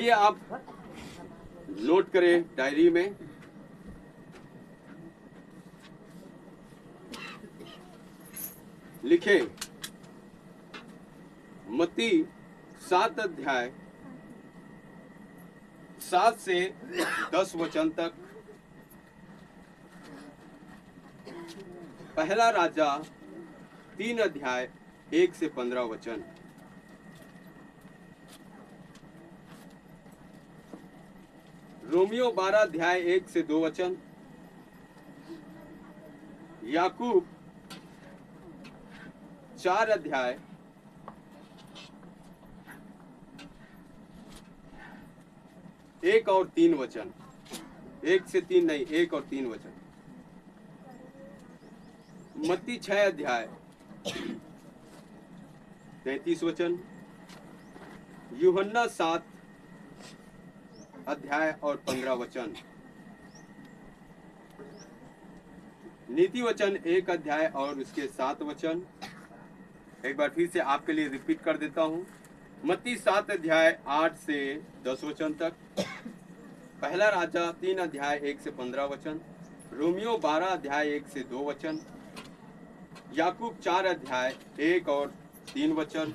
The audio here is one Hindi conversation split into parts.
आइए आप नोट करें डायरी में। लिखे मत्ती 7 अध्याय 7 से 10 वचन तक। पहला राजा 3 अध्याय 1 से 15 वचन। रोमियो 12 अध्याय 1 से 2 वचन। याकूब 4 अध्याय 1 और 3 वचन। 1 से 3 नहीं, 1 और 3 वचन। मत्ती 6 अध्याय 33 वचन। यूहन्ना 7 अध्याय और 15 वचन। नीति वचन 1 अध्याय और उसके 7 वचन। एक बार फिर से आपके लिए रिपीट कर देता हूं। मत्ती 7 अध्याय 8 से 10 वचन तक। पहला राजा 3 अध्याय 1 से 15 वचन। रोमियो 12 अध्याय 1 से 2 वचन। याकूब 4 अध्याय 1 और 3 वचन।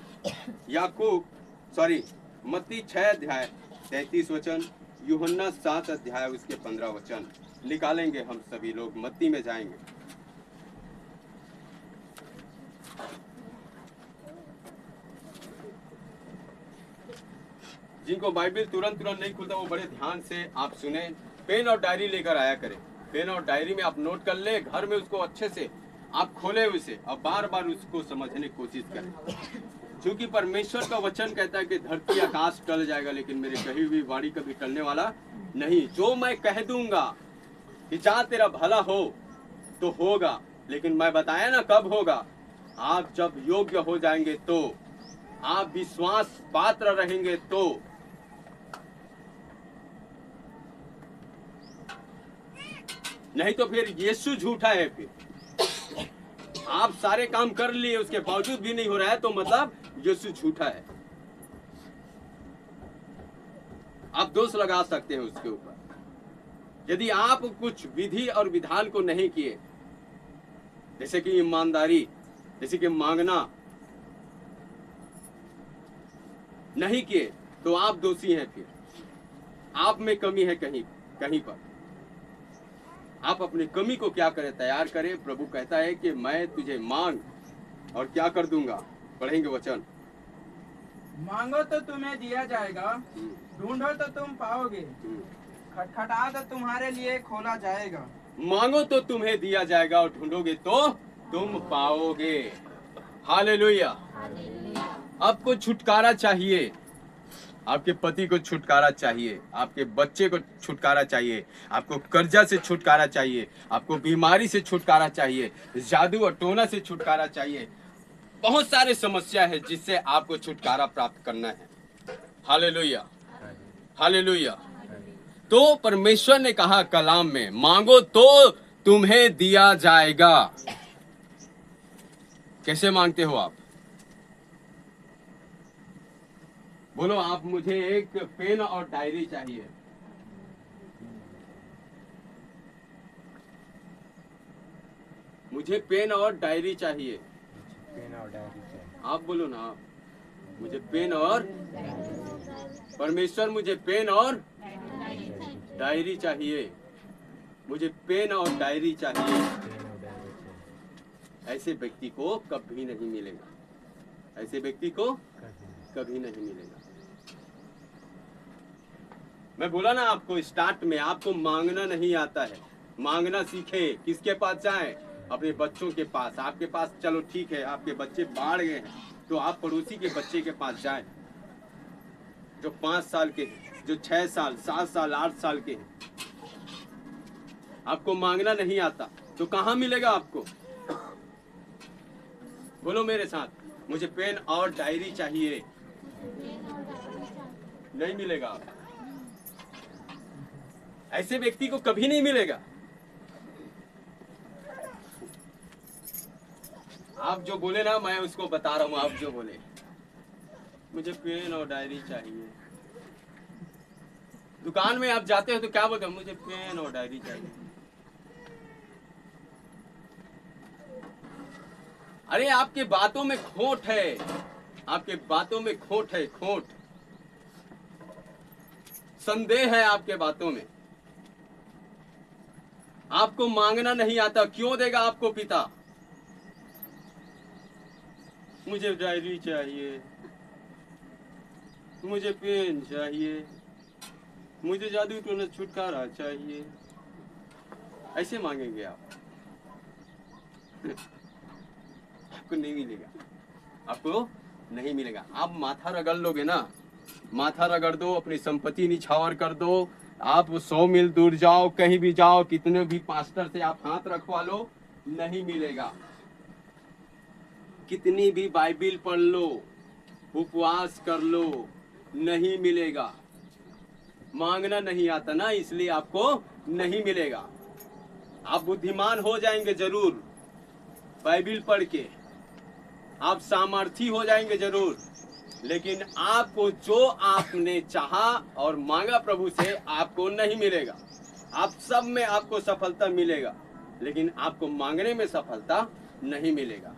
मत्ती 6 अध्याय 33 वचन। यूहन्ना 7 अध्याय उसके 15 वचन। निकालेंगे हम सभी लोग, मत्ती में जाएंगे। जिनको बाइबल तुरंत नहीं खुलता वो बड़े ध्यान से आप सुने। पेन और डायरी लेकर आया करें। पेन और डायरी में आप नोट कर ले, घर में उसको अच्छे से आप खोले उसे और बार बार उसको समझने की कोशिश करें। क्योंकि परमेश्वर का वचन कहता है कि धरती आकाश टल जाएगा लेकिन मेरे कही हुई वाणी कभी टलने वाला नहीं। जो मैं कह दूंगा कि जहाँ तेरा भला हो तो होगा, लेकिन मैं बताया ना कब होगा। आप जब योग्य हो जाएंगे तो, आप विश्वास पात्र रहेंगे तो। नहीं तो फिर यीशु झूठा है। फिर आप सारे काम कर लिए उसके बावजूद भी नहीं हो रहा है तो मतलब यीशु झूठा है। आप दोष लगा सकते हैं उसके ऊपर। यदि आप कुछ विधि और विधान को नहीं किए, जैसे कि ईमानदारी, जैसे कि मांगना नहीं किए, तो आप दोषी हैं। फिर आप में कमी है कहीं कहीं पर। आप अपनी कमी को क्या करें, तैयार करें। प्रभु कहता है कि मैं तुझे मांग और क्या कर दूंगा। पढ़ेंगे वचन। मांगो तो तुम्हें दिया जाएगा, ढूंढो तो तुम पाओगे, खटखटा तो तुम्हारे लिए खोला जाएगा। मांगो तो तुम्हें दिया जाएगा और ढूंढोगे तो तुम पाओगे। हालेलुया। आपको छुटकारा चाहिए, आपके पति को छुटकारा चाहिए, आपके बच्चे को छुटकारा चाहिए, आपको कर्जा से छुटकारा चाहिए, आपको बीमारी से छुटकारा चाहिए, जादू और टोना से छुटकारा चाहिए। बहुत सारे समस्या है जिससे आपको छुटकारा प्राप्त करना है। Hallelujah, hallelujah. तो परमेश्वर ने कहा कलाम में, मांगो तो तुम्हें दिया जाएगा। कैसे मांगते हो आप? बोलो, आप मुझे एक पेन और डायरी चाहिए। मुझे पेन और डायरी चाहिए। पेन और डायरी चाहिए। आप बोलो ना, मुझे पेन और, परमेश्वर मुझे पेन और डायरी चाहिए। मुझे पेन और डायरी चाहिए। ऐसे व्यक्ति को कभी नहीं मिलेगा। ऐसे व्यक्ति को कभी नहीं मिलेगा। मैं बोला ना आपको स्टार्ट में, आपको मांगना नहीं आता है। मांगना सीखे। किसके पास जाएं? अपने बच्चों के पास। आपके पास चलो ठीक है, आपके बच्चे बाढ़ गए हैं तो आप पड़ोसी के बच्चे के पास जाएं, जो 5 साल के हैं, जो 6 साल 7 साल 8 साल के हैं। आपको मांगना नहीं आता तो कहाँ मिलेगा आपको? बोलो मेरे साथ, मुझे पेन और डायरी चाहिए। नहीं मिलेगा। ऐसे व्यक्ति को कभी नहीं मिलेगा। आप जो बोले ना, मैं उसको बता रहा हूं। आप जो बोले मुझे पेन और डायरी चाहिए, दुकान में आप जाते हो तो क्या बोलते हो? मुझे पेन और डायरी चाहिए। अरे आपके बातों में खोट है, आपके बातों में खोट है, खोट, संदेह है आपके बातों में। आपको मांगना नहीं आता, क्यों देगा आपको पिता? मुझे डायरी चाहिए, मुझे पेन चाहिए, मुझे जादू टोना छुटकारा चाहिए, ऐसे मांगेंगे आप? आपको नहीं मिलेगा, आपको नहीं मिलेगा। आप माथा रगड़ लोगे ना, माथा रगड़ दो, अपनी संपत्ति निछावर कर दो, आप 100 मील दूर जाओ, कहीं भी जाओ, कितने भी पास्टर से आप हाथ रखवा लो, नहीं मिलेगा। कितनी भी बाइबिल पढ़ लो, उपवास कर लो, नहीं मिलेगा। मांगना नहीं आता ना, इसलिए आपको नहीं मिलेगा। आप बुद्धिमान हो जाएंगे जरूर बाइबिल पढ़ के, आप सामर्थी हो जाएंगे जरूर, लेकिन आपको जो आपने चाहा और मांगा प्रभु से, आपको नहीं मिलेगा। आप सब में आपको सफलता मिलेगा, लेकिन आपको मांगने में सफलता नहीं मिलेगा।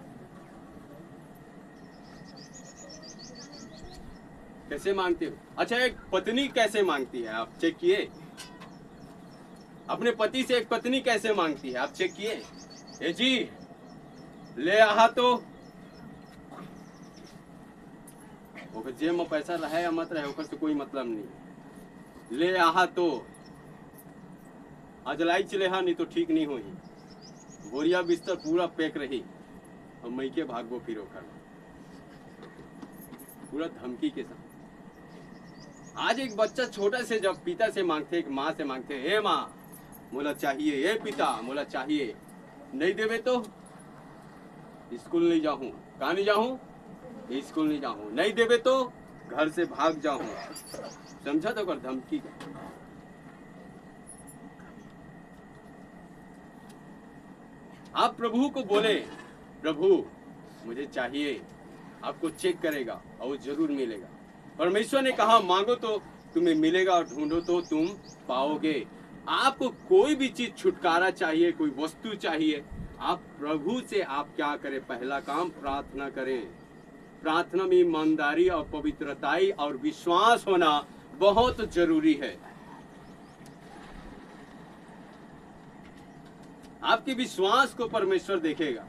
कैसे मांगते हो? अच्छा, एक पत्नी कैसे मांगती है, आप चेक किए? अपने पति से एक पत्नी कैसे मांगती है, आप चेक किए? ए जी ले आहा तो ओकर जेब में पैसा रहे या मत रहे, ओकर से कोई मतलब नहीं। ले आहा तो अजलाई चले हा, नहीं तो ठीक नहीं होही। बोरिया बिस्तर पूरा पैक रही और मई के भागो फिर ओकर पूरा धमकी के साथ। आज एक बच्चा छोटा से जब पिता से मांगते, एक माँ से मांगते, हे माँ मोला चाहिए, हे पिता मोला चाहिए, नहीं देवे तो स्कूल नहीं जाऊं। कहाँ नहीं जाऊं? स्कूल नहीं जाऊं। नहीं देवे तो घर से भाग जाऊं। समझा तो कर धमकी का। आप प्रभु को बोले, प्रभु मुझे चाहिए, आपको चेक करेगा और वो जरूर मिलेगा। परमेश्वर ने कहा मांगो तो तुम्हें मिलेगा और ढूंढो तो तुम पाओगे। आपको कोई भी चीज छुटकारा चाहिए, कोई वस्तु चाहिए, आप प्रभु से आप क्या करें? पहला काम प्रार्थना करें। प्रार्थना में ईमानदारी और पवित्रताई और विश्वास होना बहुत जरूरी है। आपके विश्वास को परमेश्वर देखेगा,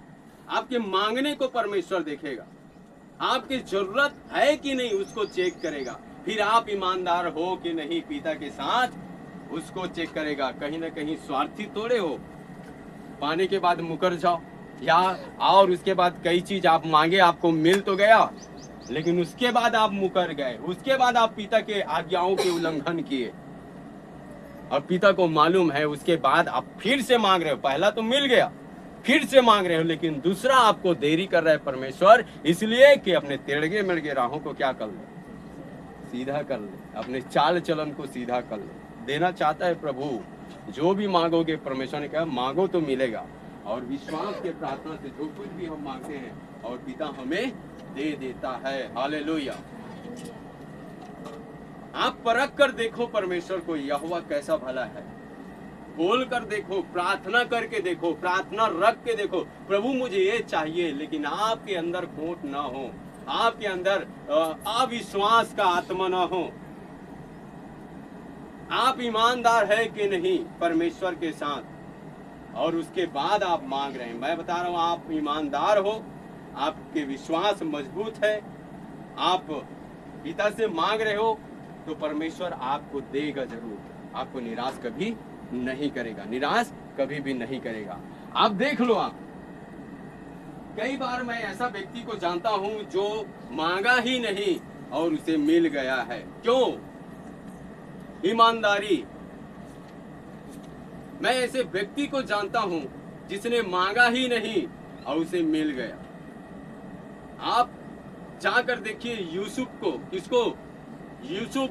आपके मांगने को परमेश्वर देखेगा, आपकी जरूरत है कि नहीं उसको चेक करेगा। फिर आप ईमानदार हो कि नहीं पिता के साथ, उसको चेक करेगा। कहीं ना कहीं स्वार्थी थोड़े हो, पाने के बाद मुकर जाओ, या और उसके बाद कई चीज आप मांगे, आपको मिल तो गया, लेकिन उसके बाद आप मुकर गए, उसके बाद आप पिता के आज्ञाओं के उल्लंघन किए और पिता को मालूम है, उसके बाद आप फिर से मांग रहे हो। पहला तो मिल गया, फिर से मांग रहे हो, लेकिन दूसरा आपको देरी कर रहा है परमेश्वर, इसलिए कि अपने टेढ़े मेढ़े राहों को क्या कर ले, सीधा कर ले, अपने चाल चलन को सीधा कर ले। देना चाहता है प्रभु, जो भी मांगोगे, परमेश्वर ने कहा मांगो तो मिलेगा। और विश्वास के प्रार्थना से जो कुछ भी हम मांगते हैं और पिता हमें दे देता है। हालेलुया। आप परख कर देखो परमेश्वर को, यहोवा कैसा भला है। बोल कर देखो, प्रार्थना करके देखो, प्रार्थना रख के देखो, प्रभु मुझे ये चाहिए, लेकिन आपके अंदर खोट ना हो, आपके अंदर अविश्वास का आत्मा ना हो। आप ईमानदार है कि नहीं परमेश्वर के साथ, और उसके बाद आप मांग रहे हैं। मैं बता रहा हूं, आप ईमानदार हो, आपके विश्वास मजबूत है, आप पिता से मांग रहे हो, तो परमेश्वर आपको देगा जरूर। आपको निराश कभी नहीं करेगा, निराश कभी भी नहीं करेगा। आप देख लो, आप कई बार मैं ऐसा व्यक्ति को जानता हूं जो मांगा ही नहीं और उसे मिल गया है। क्यों? ईमानदारी। मैं ऐसे व्यक्ति को जानता हूं जिसने मांगा ही नहीं और उसे मिल गया। आप जाकर देखिए यूसुफ को। किसको? यूसुफ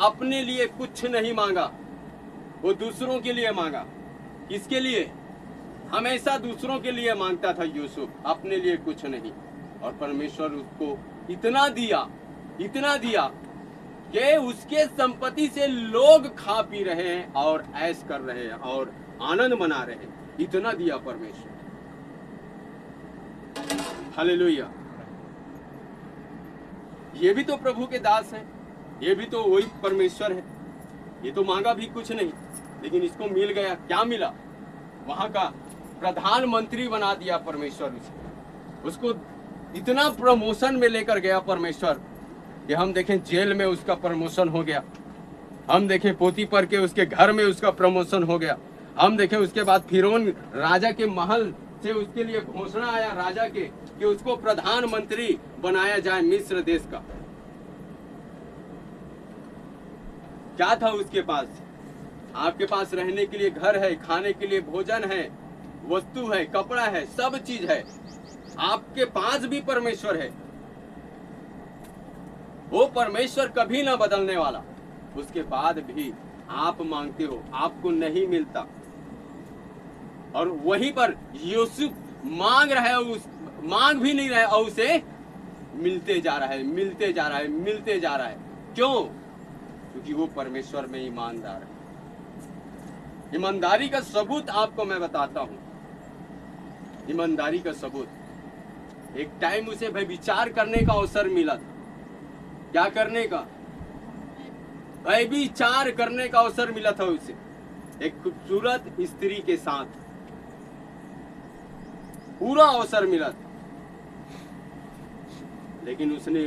अपने लिए कुछ नहीं मांगा, वो दूसरों के लिए मांगा। किसके लिए? हमेशा दूसरों के लिए मांगता था यूसुफ, अपने लिए कुछ नहीं। और परमेश्वर उसको इतना दिया कि उसके संपत्ति से लोग खा पी रहे हैं और ऐश कर रहे हैं और आनंद मना रहे हैं। इतना दिया परमेश्वर। हालेलुया। ये भी तो प्रभु के दास हैं, ये भी तो वही परमेश्वर है। ये तो मांगा भी कुछ नहीं, लेकिन इसको मिल गया। क्या मिला? वहां का प्रधानमंत्री बना दिया परमेश्वर। उसको इतना प्रमोशन में लेकर गया परमेश्वर कि हम देखें जेल में उसका प्रमोशन हो गया, हम देखें पोतीपर के उसके घर में उसका प्रमोशन हो गया, हम देखें उसके बाद फिरौन राजा के महल से उसके लिए घोषणा आया राजा के कि उसको प्रधानमंत्री बनाया जाए मिस्र देश का। क्या था उसके पास? आपके पास रहने के लिए घर है, खाने के लिए भोजन है, वस्तु है, कपड़ा है, सब चीज है। आपके पास भी परमेश्वर है। वो परमेश्वर कभी ना बदलने वाला। उसके बाद भी आप मांगते हो, आपको नहीं मिलता। और वहीं पर यूसुफ मांग रहा है, उस मांग भी नहीं रहा है और उसे मिलते जा रहा है, मिलते जा रहा है, मिलते जा रहा है। क्यों? क्योंकि वो परमेश्वर में ईमानदार है। ईमानदारी का सबूत आपको मैं बताता हूं। ईमानदारी का सबूत, एक टाइम उसे भाई विचार करने का अवसर मिला था। क्या करने का? भाई विचार करने का अवसर मिला था उसे एक खूबसूरत स्त्री के साथ। पूरा अवसर मिला था, लेकिन उसने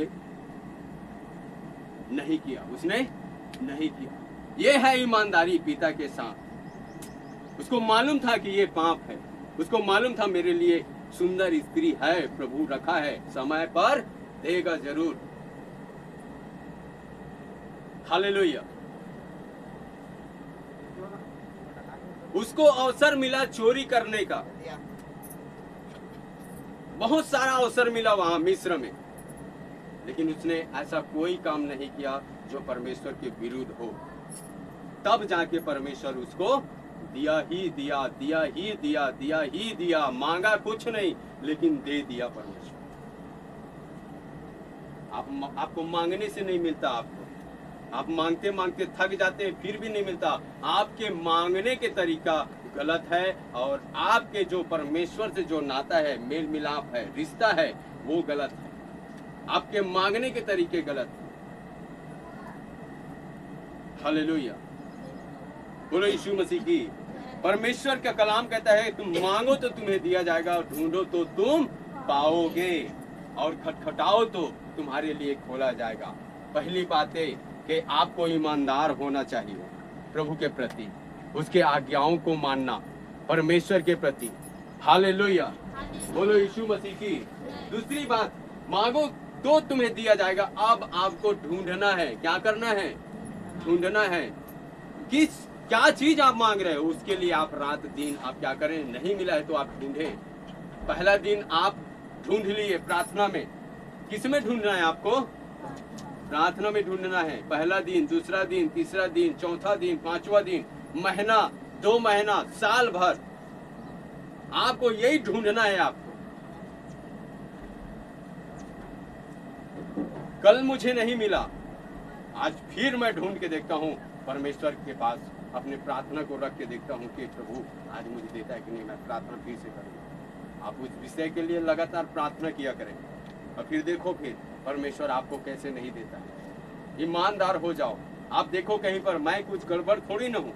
नहीं किया। उसने नहीं किया। ये है ईमानदारी पिता के साथ। उसको मालूम था कि ये पाप है, उसको मालूम था मेरे लिए सुंदर स्त्री है, प्रभु रखा है, समय पर देगा जरूर। हालेलुया। उसको अवसर मिला चोरी करने का, बहुत सारा अवसर मिला वहां मिस्र में, लेकिन उसने ऐसा कोई काम नहीं किया जो परमेश्वर के विरुद्ध हो। तब जाके परमेश्वर उसको दिया ही दिया, दिया ही दिया, दिया ही दिया। मांगा कुछ नहीं, लेकिन दे दिया परमेश्वर। आपको मांगने से नहीं मिलता। आप मांगते मांगते थक जाते हैं, फिर भी नहीं मिलता। आपके मांगने के तरीका गलत है, और आपके जो परमेश्वर से जो नाता है, मेल मिलाप है, रिश्ता है, वो गलत है। आपके मांगने के तरीके गलत है। हालेलुया। बोलो यीशु मसीह की। परमेश्वर का कलाम कहता है, तुम मांगो तो तुम्हें दिया जाएगा, और ढूंढो तो तुम पाओगे, और खटखटाओ तो तुम्हारे लिए खोला जाएगा। पहली बात है कि आपको ईमानदार होना चाहिए प्रभु के प्रति, उसके आज्ञाओं को मानना परमेश्वर के प्रति। हालेलुया। बोलो यीशु मसीह की। दूसरी बात, मांगो तो तुम्हें दिया जाएगा। अब आपको ढूंढना है। क्या करना है? ढूंढना है। क्या चीज आप मांग रहे हो, उसके लिए आप रात दिन आप क्या करें? नहीं मिला है तो आप ढूंढें। पहला दिन आप ढूंढ लिए प्रार्थना में। किस में ढूंढना है आपको? प्रार्थना में ढूंढना है। पहला दिन, दूसरा दिन, तीसरा दिन, चौथा दिन, पांचवा दिन, महीना, 2 महीना, साल भर, आपको यही ढूंढना है। आपको कल मुझे नहीं मिला, आज फिर मैं ढूंढ के देखता हूँ परमेश्वर के पास, अपने प्रार्थना को रख के देखता हूँ कि प्रभु आज मुझे देता है कि नहीं, मैं प्रार्थना फिर से करूँगा। आप उस विषय के लिए लगातार प्रार्थना किया करें, और फिर देखो फिर परमेश्वर आपको कैसे नहीं देता है। ईमानदार हो जाओ। आप देखो कहीं पर मैं कुछ गड़बड़ थोड़ी ना हूँ,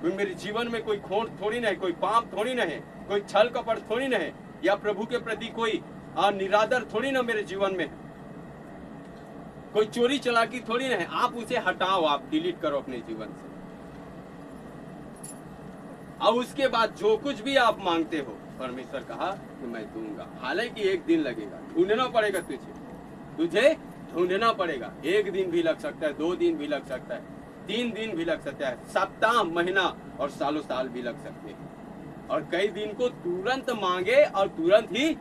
कोई मेरे जीवन में कोई खोट थोड़ी ना है, कोई पाप थोड़ी ना है, कोई छल कपट थोड़ी ना है, या प्रभु के प्रति कोई निरादर थोड़ी ना मेरे जीवन में है, कोई चोरी चलाकी थोड़ी ना है। आप उसे हटाओ, आप डिलीट करो अपने जीवन से। और उसके बाद जो कुछ भी आप मांगते हो, परमेश्वर कहा कि मैं दूंगा। हालांकि एक दिन लगेगा, ढूंढना पड़ेगा तुझे ढूंढना पड़ेगा। 1 दिन भी लग सकता है, 2 दिन भी लग सकता है, 3 दिन भी लग सकता है, सप्ताह, महीना और सालों साल भी लग सकते हैं। और कई दिन को तुरंत मांगे और तुरंत ही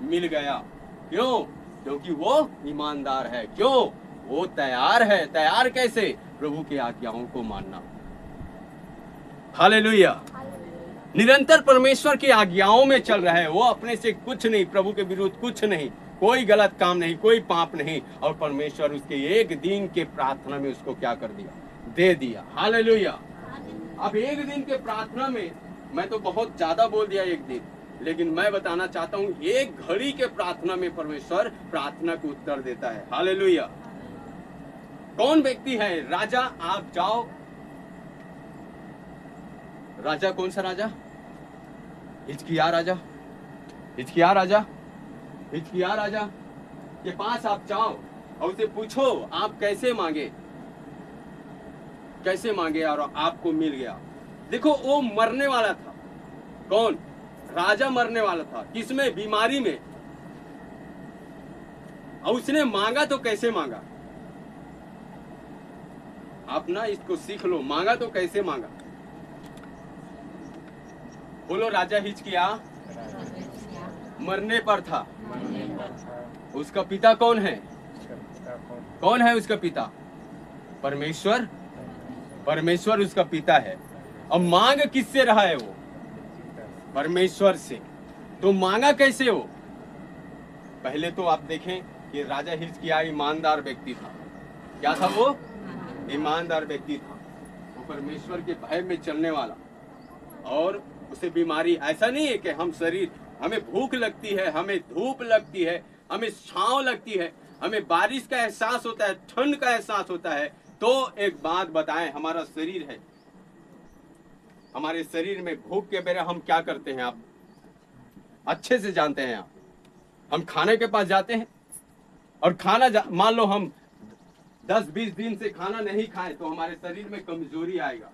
मिल गया। क्यों? क्योंकि वो ईमानदार है। क्यों? वो तैयार है। तैयार कैसे? प्रभु की आज्ञाओं को मानना। हालेलुया। निरंतर परमेश्वर की आज्ञाओं में चल रहा है। वो अपने से कुछ नहीं, प्रभु के विरुद्ध कुछ नहीं, कोई गलत काम नहीं, कोई पाप नहीं, और परमेश्वर उसके एक दिन के प्रार्थना में उसको क्या कर दिया, दे दिया। हालेलुया। अब एक दिन के प्रार्थना में, मैं तो बहुत ज्यादा बोल दिया एक दिन, लेकिन मैं बताना चाहता हूं एक घड़ी के प्रार्थना में परमेश्वर प्रार्थना को उत्तर देता है। हालेलुया। कौन व्यक्ति है? राजा, आप जाओ। राजा कौन सा राजा? हिजकिय्याह राजा। हिजकिय्याह राजा, हिजकिय्याह राजा के पास आप जाओ और उसे पूछो आप कैसे मांगे, कैसे मांगे, और आपको मिल गया। देखो वो मरने वाला था। कौन? राजा मरने वाला था। किसमें? बीमारी में। और उसने मांगा तो कैसे मांगा? आप ना इसको सीख लो, मांगा तो कैसे मांगा। बोलो, राजा हिजकिय्याह मरने पर था। उसका पिता कौन है? कौन है उसका पिता? परमेश्वर। परमेश्वर उसका पिता है। अब मांग किससे रहा है वो? परमेश्वर से। तो मांगा कैसे हो? पहले तो आप देखें कि राजा हिजकिय्याह ईमानदार व्यक्ति था। क्या था वो? ईमानदार व्यक्ति था। वो परमेश्वर के भय में चलने वाला। और उसे बीमारी, ऐसा नहीं है कि हम शरीर, हमें भूख लगती है, हमें धूप लगती है, हमें छांव लगती है, हमें बारिश का एहसास होता है, ठंड का एहसास होता है। तो एक बात बताएं, हमारा शरीर है, हमारे शरीर में भूख के बेरे हम क्या करते हैं? आप अच्छे से जानते हैं। हम खाने के पास जाते हैं और खाना, मान लो हम 10-20 दिन से खाना नहीं खाए तो हमारे शरीर में कमजोरी आएगा।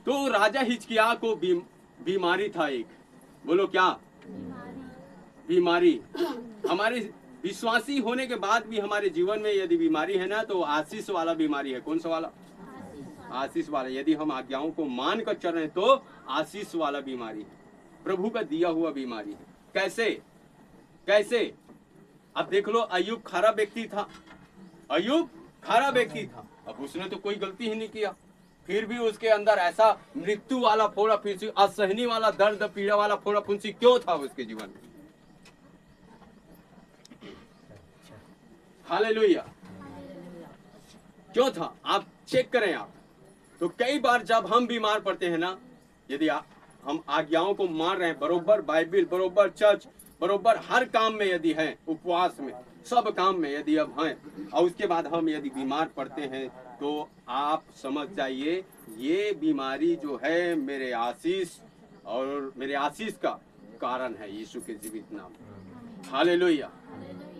तो राजा हिजकिय्याह को बीमारी था एक। बोलो क्या? बीमारी। हमारे विश्वासी होने के बाद भी हमारे जीवन में यदि बीमारी है ना, तो आशीष वाला बीमारी है। कौन सा वाला? आशीष वाला। यदि हम आज्ञाओं को मान कर चल रहे हैं तो आशीष वाला बीमारी है, प्रभु का दिया हुआ बीमारी है। कैसे? कैसे? अब देख लो, अय्यूब खरा व्यक्ति था। अय्यूब खरा व्यक्ति था। अब उसने तो कोई गलती ही नहीं किया, फिर भी उसके अंदर ऐसा मृत्यु वाला फोड़ा फुंसी, असहनीय वाला दर्द पीड़ा वाला फोड़ा फुंसी क्यों था उसके जीवन में? हालेलुया। क्यों था? आप चेक करें। आप तो कई बार जब हम बीमार पड़ते हैं ना, यदि हम आज्ञाओं को मान रहे हैं, बरोबर बाइबिल, बरोबर चर्च, बरोबर हर काम में यदि हैं, उपवास में, सब काम में यदि अब हैं, और उसके बाद हम यदि बीमार पड़ते हैं, तो आप समझ जाइए ये बीमारी जो है मेरे आशीष और मेरे आशीष का कारण है, यीशु के जीवित नाम। हालेलुया।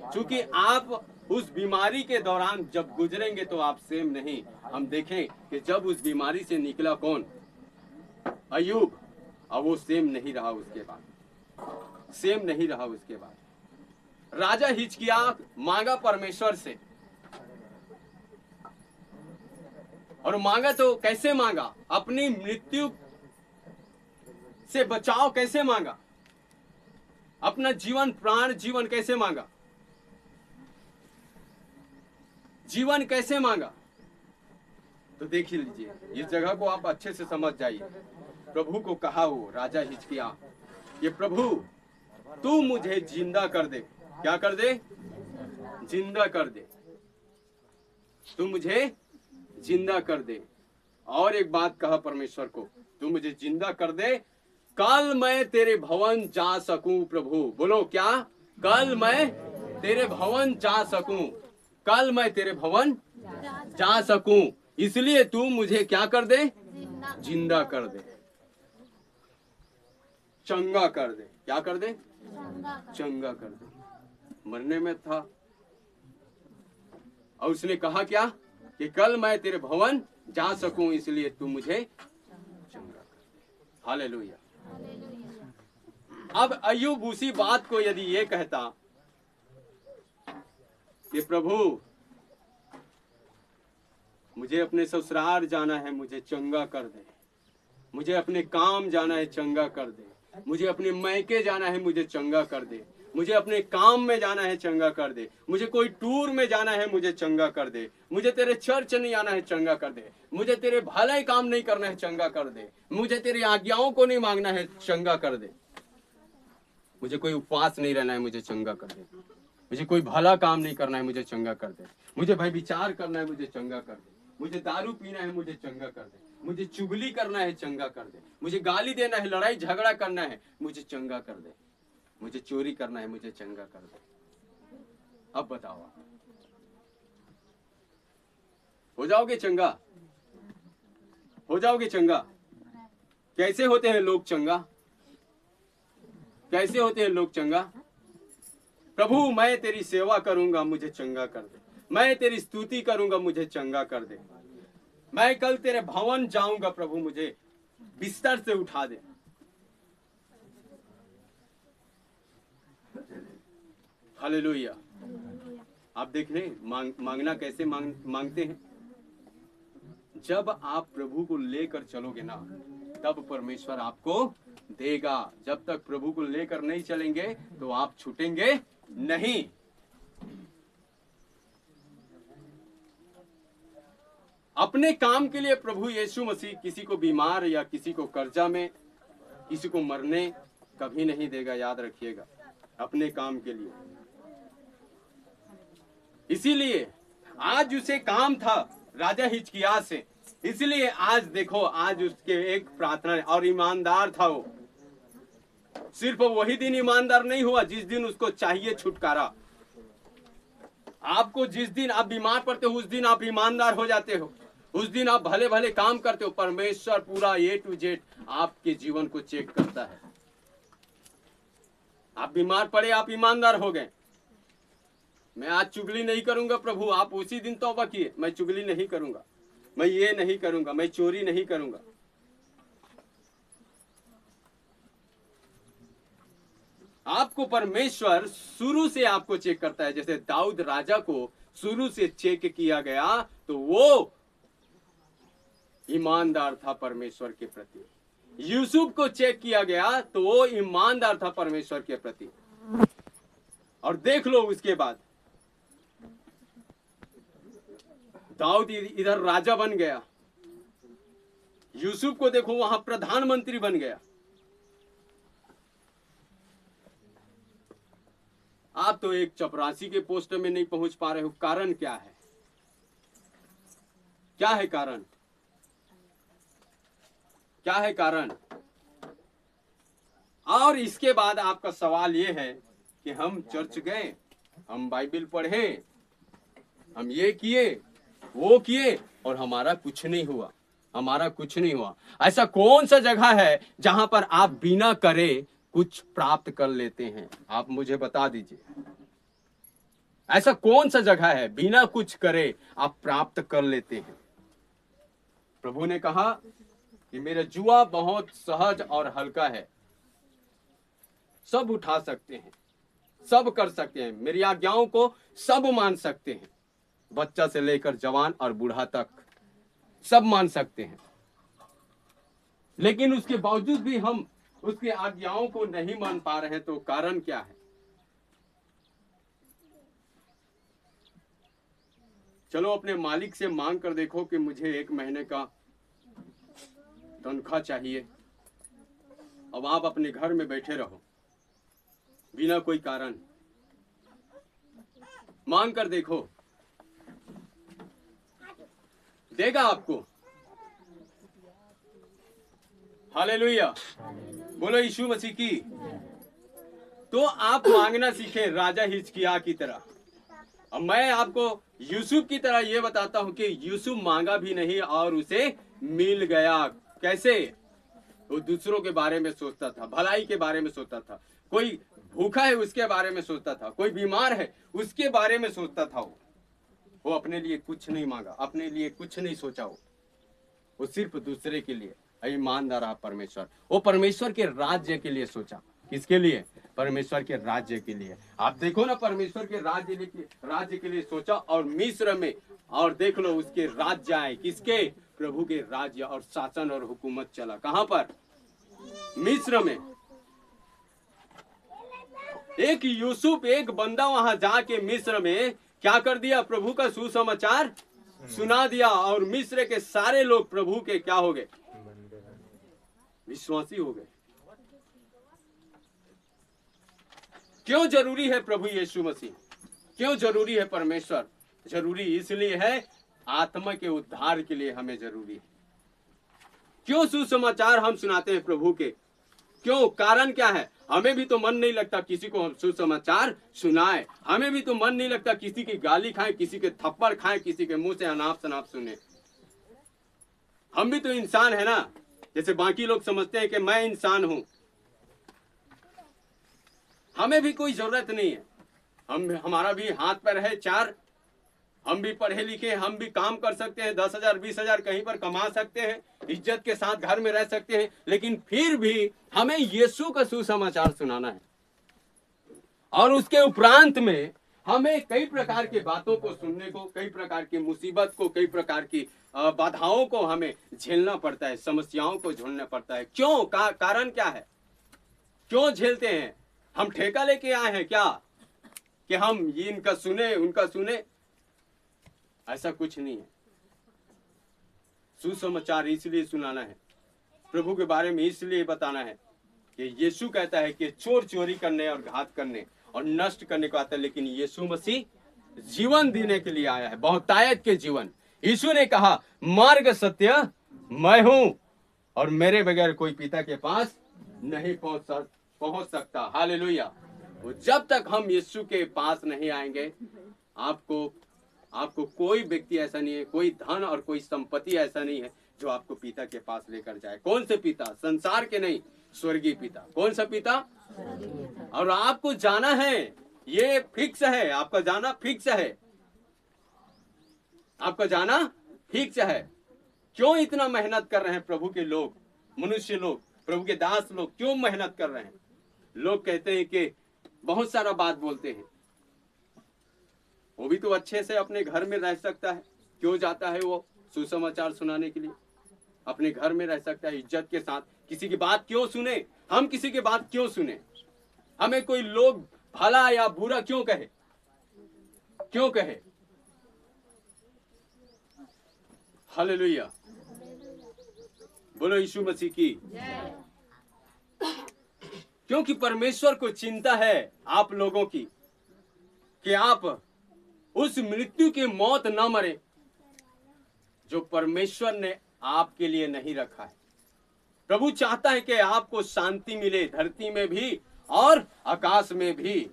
क्योंकि आप उस बीमारी के दौरान जब गुजरेंगे तो आप सेम नहीं। हम देखें कि जब उस बीमारी से निकला कौन? अय्यूब। और वो सेम नहीं रहा उसके बाद, सेम नहीं रहा उसके बाद। राजा हिजकिय्याह मांगा परमेश्वर से, और मांगा तो कैसे मांगा? अपनी मृत्यु से बचाव कैसे मांगा? अपना जीवन, प्राण जीवन कैसे मांगा? जीवन कैसे मांगा? तो देख ही लीजिए, इस जगह को आप अच्छे से समझ जाइए। प्रभु को कहा वो राजा हिजकिय्याह, ये प्रभु तू मुझे जिंदा कर दे। क्या कर दे? जिंदा कर दे। तू मुझे जिंदा कर दे। और एक बात कहा परमेश्वर को, तू मुझे जिंदा कर दे, कल मैं तेरे भवन जा सकूं। प्रभु बोलो क्या? कल मैं तेरे भवन जा सकूं। कल मैं तेरे भवन जा सकूं, इसलिए तू मुझे क्या कर दे? जिंदा कर दे, चंगा कर दे। क्या कर दे? चंगा कर दे। मरने में था और उसने कहा क्या? कि कल मैं तेरे भवन जा सकूं, इसलिए तू मुझे चंगा कर। हालेलुया। अब अय्यूब उसी बात को यदि ये कहता कि प्रभु मुझे अपने ससुराल जाना है, मुझे चंगा कर दे, मुझे अपने काम जाना है, चंगा कर दे, मुझे अपने मैके जाना है, मुझे चंगा कर दे, मुझे अपने काम में जाना है, चंगा कर दे, मुझे कोई टूर में जाना है, मुझे चंगा कर दे, मुझे तेरे चर्च नहीं आना है, चंगा कर दे, मुझे तेरे भले काम नहीं करना है, चंगा कर दे, मुझे तेरी आज्ञाओं को नहीं मांगना है, चंगा कर दे। मुझे कोई उपवास नहीं रहना है, मुझे चंगा कर दे। मुझे कोई भला काम नहीं करना है, मुझे चंगा कर दे। मुझे भाई विचार करना है, मुझे चंगा कर दे। मुझे दारू पीना है, मुझे चंगा कर दे। मुझे चुगली करना है, चंगा कर दे। मुझे गाली देना है, लड़ाई झगड़ा करना है, मुझे चंगा कर दे। मुझे चोरी करना है, मुझे चंगा कर दे। अब बताओ आप हो जाओगे चंगा? हो जाओगे चंगा? कैसे होते हैं लोग चंगा? कैसे होते हैं लोग चंगा? प्रभु मैं तेरी सेवा करूंगा, मुझे चंगा कर दे। मैं तेरी स्तुति करूंगा, मुझे चंगा कर दे। मैं कल तेरे भवन जाऊंगा, प्रभु मुझे बिस्तर से उठा दे। हालेलुया। आप देख रहे हैं मांगना कैसे मांगते हैं। जब आप प्रभु को लेकर चलोगे ना, तब परमेश्वर आपको देगा। जब तक प्रभु को लेकर नहीं चलेंगे तो आप छूटेंगे नहीं। अपने काम के लिए प्रभु यीशु मसीह किसी को बीमार या किसी को कर्जा में, किसी को मरने कभी नहीं देगा, याद रखिएगा। अपने काम के लिए। इसीलिए आज उसे काम था राजा हिजकिय्याह से, इसलिए आज देखो, आज उसके एक प्रार्थना और ईमानदार था वो। सिर्फ वही दिन ईमानदार नहीं हुआ जिस दिन उसको चाहिए छुटकारा। आपको जिस दिन आप बीमार पड़ते हो, उस दिन आप ईमानदार हो जाते हो, उस दिन आप भले भले काम करते हो। परमेश्वर पूरा A to Z आपके जीवन को चेक करता है। आप बीमार पड़े, आप ईमानदार हो गए। मैं आज चुगली नहीं करूंगा प्रभु, आप उसी दिन तौबा किए, मैं चुगली नहीं करूंगा, मैं ये नहीं करूंगा, मैं चोरी नहीं करूंगा। आपको परमेश्वर शुरू से आपको चेक करता है। जैसे दाऊद राजा को शुरू से चेक किया गया तो वो ईमानदार था परमेश्वर के प्रति। यूसुफ को चेक किया गया तो वो ईमानदार था परमेश्वर के प्रति। और देख लो उसके बाद दाऊद इधर राजा बन गया, यूसुफ को देखो वहां प्रधानमंत्री बन गया। आप तो एक चपरासी के पोस्ट में नहीं पहुंच पा रहे हो। कारण क्या है? क्या है कारण? क्या है कारण? और इसके बाद आपका सवाल यह है कि हम चर्च गए, हम बाइबल पढ़े, हम ये किए, वो किए और हमारा कुछ नहीं हुआ, हमारा कुछ नहीं हुआ। ऐसा कौन सा जगह है जहां पर आप बिना करे कुछ प्राप्त कर लेते हैं? आप मुझे बता दीजिए, ऐसा कौन सा जगह है बिना कुछ करे आप प्राप्त कर लेते हैं? प्रभु ने कहा कि मेरा जुआ बहुत सहज और हल्का है, सब उठा सकते हैं, सब कर सकते हैं, मेरी आज्ञाओं को सब मान सकते हैं। बच्चा से लेकर जवान और बूढ़ा तक सब मान सकते हैं। लेकिन उसके बावजूद भी हम उसकी आज्ञाओं को नहीं मान पा रहे हैं, तो कारण क्या है? चलो अपने मालिक से मांग कर देखो कि मुझे 1 महीने का तनख्वाह चाहिए। अब आप अपने घर में बैठे रहो बिना कोई कारण, मांग कर देखो, देगा आपको। हालेलुया, बोलो यीशु मसीह की। तो आप मांगना सीखें राजा हिजकिय्याह की तरह। अब मैं आपको यूसुफ की तरह ये बताता हूं कि यूसुफ मांगा भी नहीं और उसे मिल गया। कैसे? वो दूसरों के बारे में सोचता था, भलाई के बारे में सोचता था, कोई भूखा है उसके बारे में सोचता था, कोई बीमार है उसके बारे में सोचता था। वो अपने लिए कुछ नहीं मांगा, अपने लिए कुछ नहीं सोचा, वो सिर्फ दूसरे के लिए। ईमानदार आप परमेश्वर, वो परमेश्वर के राज्य के लिए सोचा। किसके लिए? परमेश्वर के राज्य के लिए। आप देखो ना, परमेश्वर के राज्य के लिए सोचा और मिस्र में, और देख लो उसके राज्य आए। किसके? प्रभु के राज्य और शासन और हुकूमत चला। कहां पर? मिस्र में। एक यूसुफ, एक बंदा वहां जाके मिस्र में क्या कर दिया? प्रभु का सुसमाचार सुना दिया और मिस्र के सारे लोग प्रभु के क्या हो गए? विश्वासी हो गए। क्यों जरूरी है प्रभु यीशु मसीह? क्यों जरूरी है परमेश्वर? जरूरी इसलिए है, आत्मा के उद्धार के लिए हमें जरूरी है। क्यों सुसमाचार हम सुनाते हैं प्रभु के? क्यों? कारण क्या है? हमें भी तो मन नहीं लगता किसी को हम सुसमाचार सुनाए। हमें भी तो मन नहीं लगता किसी की गाली खाएं, किसी के थप्पड़ खाएं, किसी के मुंह से अनाप शनाप सुने। हम भी तो इंसान है ना, जैसे बाकी लोग समझते हैं कि मैं इंसान हूं। हमें भी कोई जरूरत नहीं है। हमारा भी हाथ पैर है चार, हम भी पढ़े लिखे, हम भी काम कर सकते हैं, 10,000 20,000 कहीं पर कमा सकते हैं, इज्जत के साथ घर में रह सकते हैं, लेकिन फिर भी हमें यीशु का सुसमाचार सुनाना है। और उसके उपरांत में हमें कई प्रकार की बातों को सुनने को, कई प्रकार की मुसीबत को, कई प्रकार की बाधाओं को हमें झेलना पड़ता है, समस्याओं को झेलना पड़ता है। क्यों? कारण क्या है? क्यों झेलते हैं? हम ठेका लेके आए हैं क्या कि हम ये इनका सुने उनका सुने? ऐसा कुछ नहीं है। सुसमाचार इसलिए सुनाना है, प्रभु के बारे में इसलिए बताना है कि यीशु कहता है कि चोर चोरी करने और घात करने और नष्ट करने को आता है, लेकिन यीशु मसीह जीवन देने के लिए आया है, बहुतायत के जीवन। यीशु ने कहा, मार्ग सत्य मैं हूं और मेरे बगैर कोई पिता के पास नहीं पहुंच सकता। हालेलुया। जब तक हम यीशु के पास नहीं आएंगे, आपको कोई व्यक्ति ऐसा नहीं है, कोई धन और कोई संपत्ति ऐसा नहीं है जो आपको पिता के पास लेकर जाए। कौन से पिता? संसार के नहीं, स्वर्गीय पिता। कौन सा पिता? और आपको जाना है, ये फिक्स है, आपका जाना फिक्स है, आपका जाना फिक्स है। क्यों इतना मेहनत कर रहे हैं प्रभु के लोग, मनुष्य लोग, प्रभु के दास लोग क्यों मेहनत कर रहे हैं? लोग कहते हैं कि बहुत सारा बात बोलते हैं, वो भी तो अच्छे से अपने घर में रह सकता है। क्यों जाता है वो सुसमाचार सुनाने के लिए? अपने घर में रह सकता है इज्जत के साथ। किसी की बात क्यों सुने? हम किसी की बात क्यों सुने? हमें कोई लोग भला या बुरा क्यों कहे? क्यों कहे? हालेलुया। बोलो यीशु मसीह की। क्योंकि परमेश्वर को चिंता है आप लोगों की कि आप उस मृत्यु की मौत न मरे जो परमेश्वर ने आपके लिए नहीं रखा है। प्रभु चाहता है कि आपको शांति मिले, धरती में भी और आकाश में भी।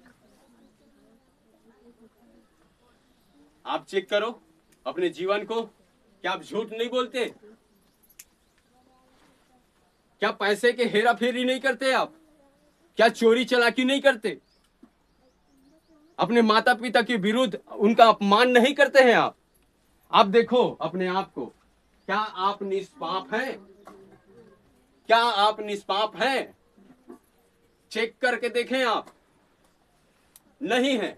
आप चेक करो अपने जीवन को, क्या आप झूठ नहीं बोलते? क्या पैसे के हेरा फेरी नहीं करते आप? क्या चोरी चालाकी नहीं करते? अपने माता पिता के विरुद्ध उनका अपमान नहीं करते हैं आप? आप देखो अपने आप को, क्या आप निष्पाप हैं? क्या आप निष्पाप हैं? चेक करके देखें आप। नहीं है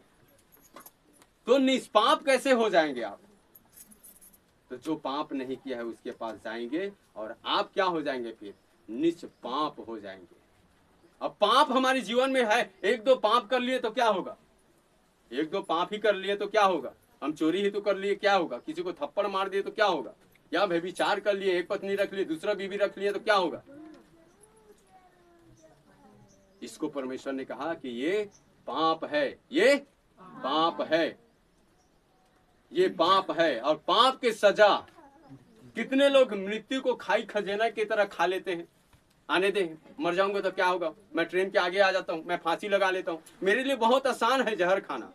तो निष्पाप कैसे हो जाएंगे आप? तो जो पाप नहीं किया है उसके पास जाएंगे और आप क्या हो जाएंगे? फिर निष्पाप हो जाएंगे। अब पाप हमारे जीवन में है, एक दो पाप कर लिए तो क्या होगा? एक दो पाप ही कर लिए तो क्या होगा? हम चोरी ही तो कर लिए, क्या होगा? किसी को थप्पड़ मार दिए तो क्या होगा? या व्यभिचार कर लिए, एक पत्नी रख लिए, दूसरा बीवी रख लिए तो क्या होगा? इसको परमेश्वर ने कहा कि ये पाप है, ये पाप है, ये पाप है। और पाप के सजा कितने लोग मृत्यु को खाई खजाना की तरह खा लेते हैं। आने दे, मर जाऊंगा तो क्या होगा, मैं ट्रेन के आगे आ जाता हूं, मैं फांसी लगा लेता हूं, मेरे लिए बहुत आसान है जहर खाना।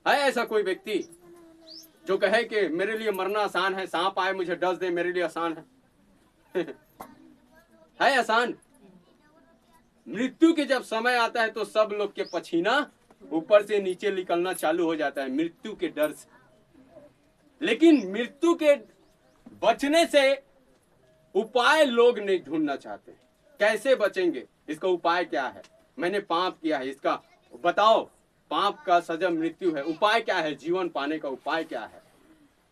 है ऐसा कोई व्यक्ति जो कहे कि मेरे लिए मरना आसान है, सांप आए मुझे डस दे मेरे लिए आसान है? है आसान? मृत्यु के जब समय आता है तो सब लोग के पसीना ऊपर से नीचे निकलना चालू हो जाता है मृत्यु के डर से। लेकिन मृत्यु के बचने से उपाय लोग नहीं ढूंढना चाहते। कैसे बचेंगे? इसका उपाय क्या है? मैंने पाप किया है, इसका बताओ। पाप का सजा मृत्यु है, उपाय क्या है? जीवन पाने का उपाय क्या है?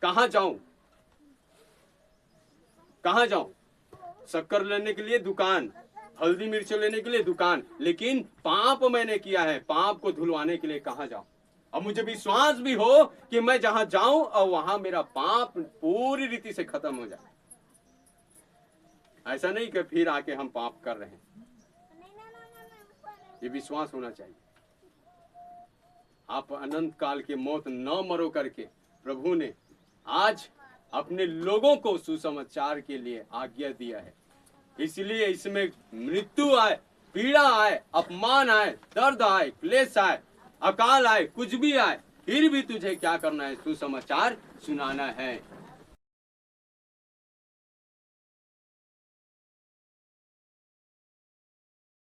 कहां जाऊं? कहां जाऊं? शक्कर लेने के लिए दुकान, हल्दी मिर्च लेने के लिए दुकान, लेकिन पाप मैंने किया है, पाप को धुलवाने के लिए कहां जाऊं? और मुझे विश्वास भी हो कि मैं जहां जाऊं और वहां मेरा पाप पूरी रीति से खत्म हो जाए। ऐसा नहीं कि फिर आके हम पाप कर रहे हैं। ये विश्वास होना चाहिए। आप अनंत काल के मौत न मरो करके प्रभु ने आज अपने लोगों को सुसमाचार के लिए आज्ञा दिया है। इसलिए इसमें मृत्यु आए, पीड़ा आए, अपमान आए, दर्द आए, क्लेश आए, अकाल आए, कुछ भी आए, फिर भी तुझे क्या करना है? सुसमाचार सुनाना है।